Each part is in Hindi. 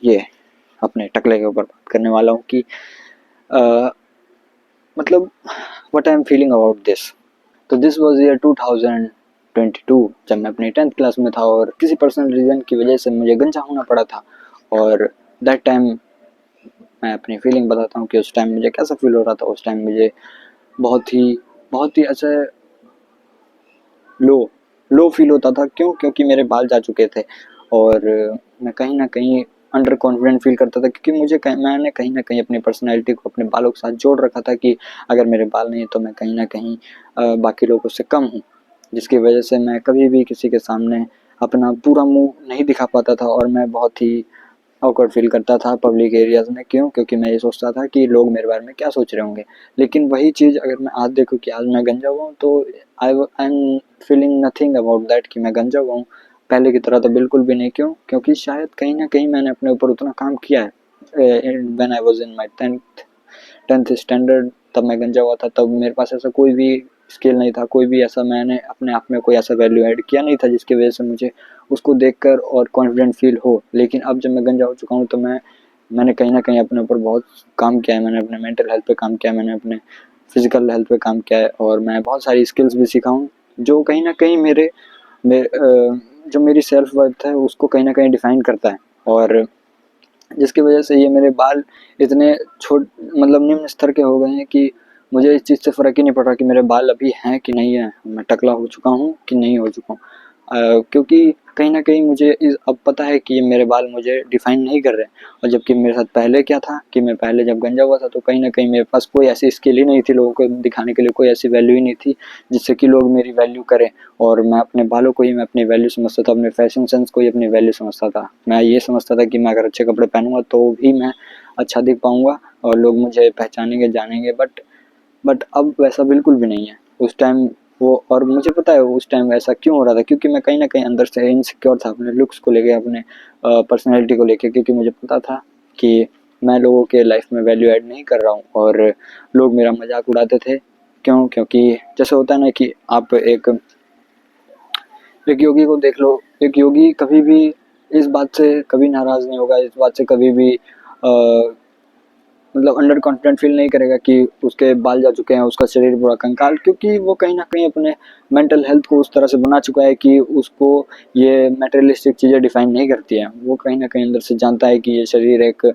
ये अपने टकले के ऊपर बात करने वाला हूँ कि मतलब what I am feeling about this. तो दिस वाज ईयर 2022 जब मैं अपनी 10th क्लास में था और किसी पर्सनल रीज़न की वजह से मुझे गंजा होना पड़ा था। और दैट टाइम मैं अपनी फीलिंग बताता हूँ कि उस टाइम मुझे कैसा फील हो रहा था। उस टाइम मुझे बहुत ही अच्छा लो फील होता था। क्यों? क्योंकि मेरे बाल जा चुके थे और मैं कहीं ना कहीं अंडर कॉन्फिडेंट फील करता था, क्योंकि मैंने कहीं ना कहीं अपनी पर्सनैलिटी को अपने बालों के साथ जोड़ रखा था कि अगर मेरे बाल नहीं है तो मैं कहीं ना कहीं बाकी लोगों से कम हूँ, जिसकी वजह से मैं कभी भी किसी के सामने अपना पूरा मुंह नहीं दिखा पाता था और मैं बहुत ही ऑकवर्ड फील करता था पब्लिक एरियाज में। क्यों? क्योंकि मैं ये सोचता था कि लोग मेरे बारे में क्या सोच रहे होंगे। लेकिन वही चीज़ अगर मैं आज देखूँ कि आज मैं गंजा हुआ हूँ तो I am feeling nothing about that कि मैं गंजा हुआ हूँ। पहले की तरह तो बिल्कुल भी नहीं। क्यों? क्योंकि शायद कहीं ना कहीं मैंने अपने ऊपर उतना काम किया है। When I was in my tenth standard तब मैं गंजा हुआ था। तब मेरे पास ऐसा कोई भी स्किल नहीं था, कोई भी ऐसा मैंने अपने आप में कोई ऐसा वैल्यू ऐड किया नहीं था जिसकी वजह से मुझे उसको देखकर और कॉन्फिडेंट फील हो। लेकिन अब जब मैं गंजा हो चुका हूँ तो मैंने कहीं ना कहीं अपने ऊपर बहुत काम किया है। मैंने अपने मेंटल हेल्थ पे काम किया है, मैंने अपने फिजिकल हेल्थ पे काम किया है और मैं बहुत सारी स्किल्स भी सीखा हूँ जो कहीं ना कहीं जो मेरी सेल्फ वर्थ है उसको कहीं ना कहीं डिफाइन करता है। और जिसकी वजह से ये मेरे बाल इतने छोट मतलब निम्न स्तर के हो गए हैं कि मुझे इस चीज़ से फ़र्क ही नहीं पड़ रहा कि मेरे बाल अभी हैं कि नहीं है, मैं टकला हो चुका हूँ कि नहीं हो चुका हूँ। क्योंकि कहीं ना कहीं मुझे अब पता है कि ये मेरे बाल मुझे डिफाइन नहीं कर रहे। और जबकि मेरे साथ पहले क्या था कि मैं पहले जब गंजा हुआ था तो कहीं ना कहीं मेरे पास कोई ऐसी स्किल ही नहीं थी, लोगों को दिखाने के लिए कोई ऐसी वैल्यू ही नहीं थी जिससे कि लोग मेरी वैल्यू करें। और मैं अपने बालों को ही मैं अपनी वैल्यू समझता था, अपने फैशन सेंस को ही अपनी वैल्यू समझता था। मैं ये समझता था कि मैं अगर अच्छे कपड़े पहनूंगा तो भी मैं अच्छा दिख पाऊंगा और लोग मुझे पहचानेंगे, जानेंगे। बट अब वैसा बिल्कुल भी नहीं है। उस टाइम वो, और मुझे पता है उस टाइम ऐसा क्यों हो रहा था, क्योंकि मैं कहीं ना कहीं अंदर से इनसिक्योर था अपने लुक्स को लेके, अपने पर्सनैलिटी को लेके। क्योंकि मुझे पता था कि मैं लोगों के लाइफ में वैल्यू ऐड नहीं कर रहा हूँ और लोग मेरा मजाक उड़ाते थे। क्यों? क्योंकि जैसे होता है ना कि आप एक योगी को देख लो। एक योगी कभी भी इस बात से कभी नाराज नहीं होगा, इस बात से कभी भी मतलब अंडर कॉन्फिडेंट फील नहीं करेगा कि उसके बाल जा चुके हैं, उसका शरीर पूरा कंकाल। क्योंकि वो कहीं ना कहीं अपने मेंटल हेल्थ को उस तरह से बना चुका है कि उसको ये मटेरियलिस्टिक चीज़ें डिफाइन नहीं करती हैं। वो कहीं ना कहीं अंदर से जानता है कि ये शरीर एक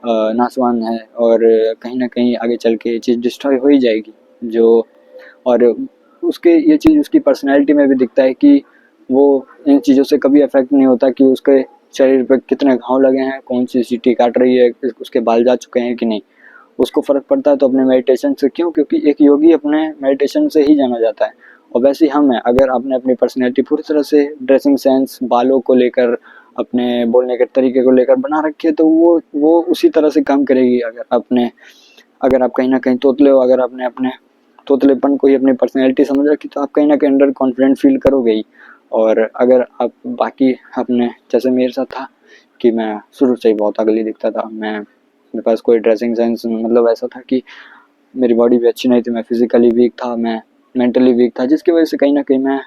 नासवान है और कहीं ना कहीं आगे चल के ये चीज़ डिस्ट्रॉय हो ही जाएगी। जो और उसके ये चीज़ उसकी पर्सनैलिटी में भी दिखता है कि वो इन चीज़ों से कभी अफेक्ट नहीं होता कि उसके शरीर पे कितने घाव लगे हैं, कौन सी चीटी काट रही है, उसके बाल जा चुके हैं कि नहीं। उसको फ़र्क पड़ता है तो अपने मेडिटेशन से। क्यों? क्योंकि एक योगी अपने मेडिटेशन से ही जाना जाता है। और वैसे ही हम हैं, अगर आपने अपनी पर्सनैलिटी पूरी तरह से ड्रेसिंग सेंस, बालों को लेकर, अपने बोलने के तरीके को लेकर बना रखी है तो वो उसी तरह से काम करेगी। अगर आप कहीं ना कहीं तोतले हो, अगर आपने अपने तोतलेपन को ही अपनी पर्सनैलिटी समझ रखी तो आप कहीं ना कहीं अंडर कॉन्फिडेंट फील करोगे ही। और अगर आप बाकी अपने, जैसे मेरे साथ था कि मैं शुरू से ही बहुत अगली दिखता था, मेरे पास कोई ड्रेसिंग सेंस मतलब ऐसा था कि मेरी बॉडी भी अच्छी नहीं थी, मैं फिजिकली वीक था, मैं मेंटली वीक था, जिसकी वजह से कहीं ना कहीं मैं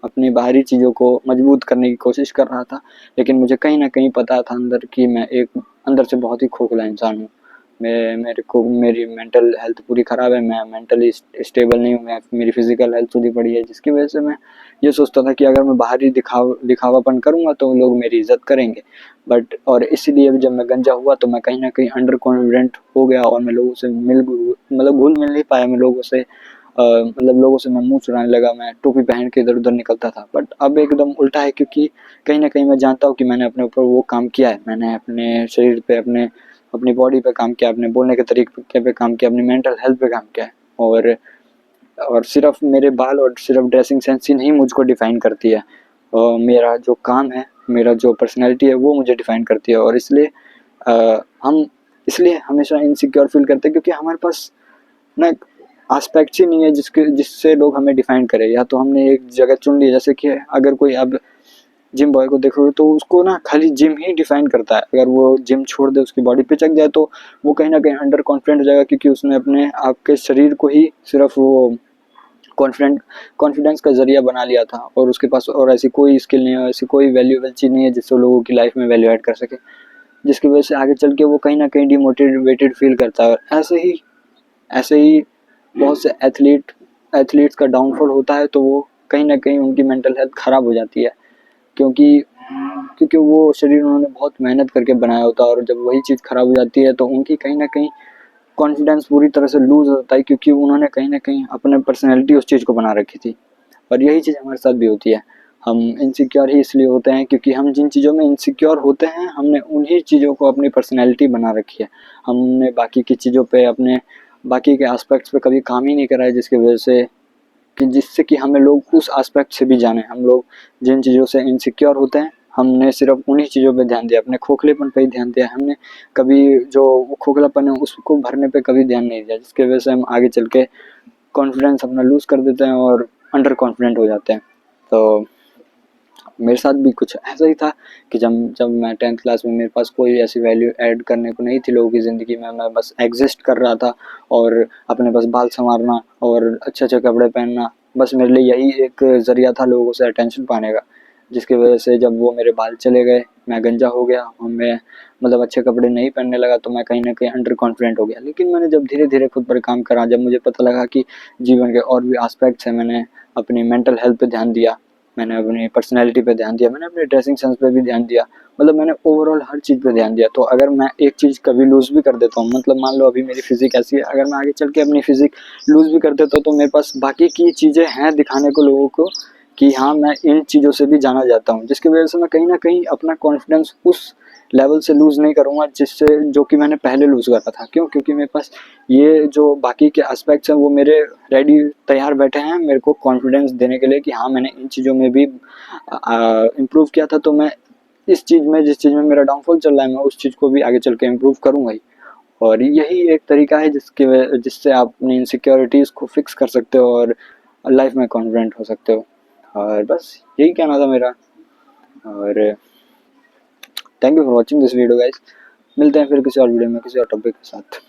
अपनी बाहरी चीज़ों को मजबूत करने की कोशिश कर रहा था। लेकिन मुझे कहीं ना कहीं पता था अंदर कि मैं एक अंदर से बहुत ही खोखला इंसान हूँ। मेरी मेंटल हेल्थ पूरी ख़राब है, मैं मेंटली स्टेबल नहीं हूँ, मेरी फिजिकल हेल्थ पूरी पड़ी है। जिसकी वजह से मैं ये सोचता था कि अगर मैं बाहरी दिखावापन करूँगा तो लोग मेरी इज्जत करेंगे। बट और इसीलिए जब मैं गंजा हुआ तो मैं कहीं ना कहीं अंडर कॉन्फिडेंट हो गया और मैं लोगों से घुल मिल नहीं पाया। मैं लोगों से मतलब लोगों से मैं मुंह चुराने लगा, मैं टोपी पहन के इधर उधर निकलता था। बट अब एकदम उल्टा है, क्योंकि कहीं ना कहीं मैं जानता हूँ कि मैंने अपने ऊपर वो काम किया है। मैंने अपने शरीर पे, अपनी बॉडी पे काम किया, अपने बोलने के तरीके पे काम किया, अपनी मेंटल हेल्थ पे काम किया है। और सिर्फ मेरे बाल और सिर्फ ड्रेसिंग सेंस ही नहीं मुझको डिफाइन करती है, मेरा जो काम है, मेरा जो पर्सनैलिटी है वो मुझे डिफाइन करती है। और हम इसलिए हमेशा इनसिक्योर फील करते हैं क्योंकि हमारे पास ना एस्पेक्ट्स ही नहीं है जिससे लोग हमें डिफाइन करें। या तो हमने एक जगह चुन ली, जैसे कि अगर कोई अब जिम बॉय को देखोगे तो उसको ना खाली जिम ही डिफाइन करता है। अगर वो जिम छोड़ दे, उसकी बॉडी पिचक जाए तो वो कहीं ना कहीं अंडर कॉन्फिडेंट हो जाएगा, क्योंकि उसने अपने आपके शरीर को ही सिर्फ वो कॉन्फिडेंस का जरिया बना लिया था और उसके पास और ऐसी कोई स्किल नहीं है, ऐसी कोई वैल्यूएबल चीज़ नहीं है जिससे लोगों की लाइफ में वैल्यू ऐड कर सके। जिसकी वजह से आगे चल के वो कहीं ना कहीं डिमोटिवेटेड फील करता है। ऐसे ही बहुत से एथलीट्स का डाउनफॉल होता है, तो वो कहीं ना कहीं उनकी मेंटल हेल्थ खराब हो जाती है, क्योंकि क्योंकि वो शरीर उन्होंने बहुत मेहनत करके बनाया होता है, और जब वही चीज़ खराब हो जाती है तो उनकी कहीं ना कहीं कॉन्फिडेंस पूरी तरह से लूज होता है, क्योंकि उन्होंने कहीं ना कहीं अपने पर्सनैलिटी उस चीज़ को बना रखी थी। और यही चीज़ हमारे साथ भी होती है। हम इनसिक्योर ही इसलिए होते हैं क्योंकि हम जिन चीज़ों में इनसिक्योर होते हैं, हमने उन्हीं चीज़ों को अपनी पर्सनैलिटी बना रखी है। हमने बाकी की चीज़ों पे, अपने बाकी के एस्पेक्ट्स पे कभी काम ही नहीं करा है, जिसकी वजह से कि जिससे कि हमें लोग उस एस्पेक्ट से भी जाने। हम लोग जिन चीज़ों से इनसिक्योर होते हैं, हमने सिर्फ उन्हीं चीज़ों पे ध्यान दिया, अपने खोखलेपन पे ही ध्यान दिया। हमने कभी जो वो खोखलापन है उसको भरने पे कभी ध्यान नहीं दिया, जिसकी वजह से हम आगे चल के कॉन्फिडेंस अपना लूज़ कर देते हैं और अंडर कॉन्फिडेंट हो जाते हैं। तो मेरे साथ भी कुछ ऐसा ही था कि जब जब मैं 10th क्लास में, मेरे पास कोई ऐसी वैल्यू ऐड करने को नहीं थी लोगों की ज़िंदगी में, मैं बस एग्जिस्ट कर रहा था और अपने बस बाल संवारना और अच्छे अच्छे कपड़े पहनना, बस मेरे लिए यही एक ज़रिया था लोगों से अटेंशन पाने का। जिसकी वजह से जब वो मेरे बाल चले गए, मैं गंजा हो गया और मैं मतलब अच्छे कपड़े नहीं पहनने लगा, तो मैं कहीं ना कहीं अंडर कॉन्फिडेंट हो गया। लेकिन मैंने जब धीरे धीरे खुद पर काम करा, जब मुझे पता लगा कि जीवन के और भी एस्पेक्ट्स हैं, मैंने अपनी मेंटल हेल्थ पे ध्यान दिया, मैंने अपनी पर्सनैलिटी पे ध्यान दिया, मैंने अपने ड्रेसिंग सेंस पे भी ध्यान दिया, मतलब मैंने ओवरऑल हर चीज़ पे ध्यान दिया। तो अगर मैं एक चीज़ कभी लूज़ भी कर देता हूँ, मतलब मान लो अभी मेरी फिजिक ऐसी है, अगर मैं आगे चल के अपनी फिजिक लूज़ भी कर देता हूँ, तो मेरे पास बाकी की चीज़ें हैं दिखाने को लोगों को कि हाँ, मैं इन चीज़ों से भी जाना जाता हूँ, जिसकी वजह से मैं कहीं ना कहीं अपना कॉन्फिडेंस उस लेवल से लूज़ नहीं करूँगा जिससे जो कि मैंने पहले लूज़ करा था। क्यों? क्योंकि मेरे पास ये जो बाकी के एस्पेक्ट्स हैं वो मेरे रेडी तैयार बैठे हैं मेरे को कॉन्फिडेंस देने के लिए कि हाँ, मैंने इन चीज़ों में भी इम्प्रूव किया था, तो मैं इस चीज़ में, जिस चीज़ में मेरा डाउनफॉल चल रहा है, मैं उस चीज़ को भी आगे चल के इम्प्रूव करूँगा ही। और यही एक तरीका है जिससे आप अपनी इनसिक्योरिटीज़ को फिक्स कर सकते हो और लाइफ में कॉन्फिडेंट हो सकते हो। और बस यही कहना था मेरा। और thank you for watching this video guys. मिलते हैं फिर किसी और वीडियो में किसी और टॉपिक के साथ।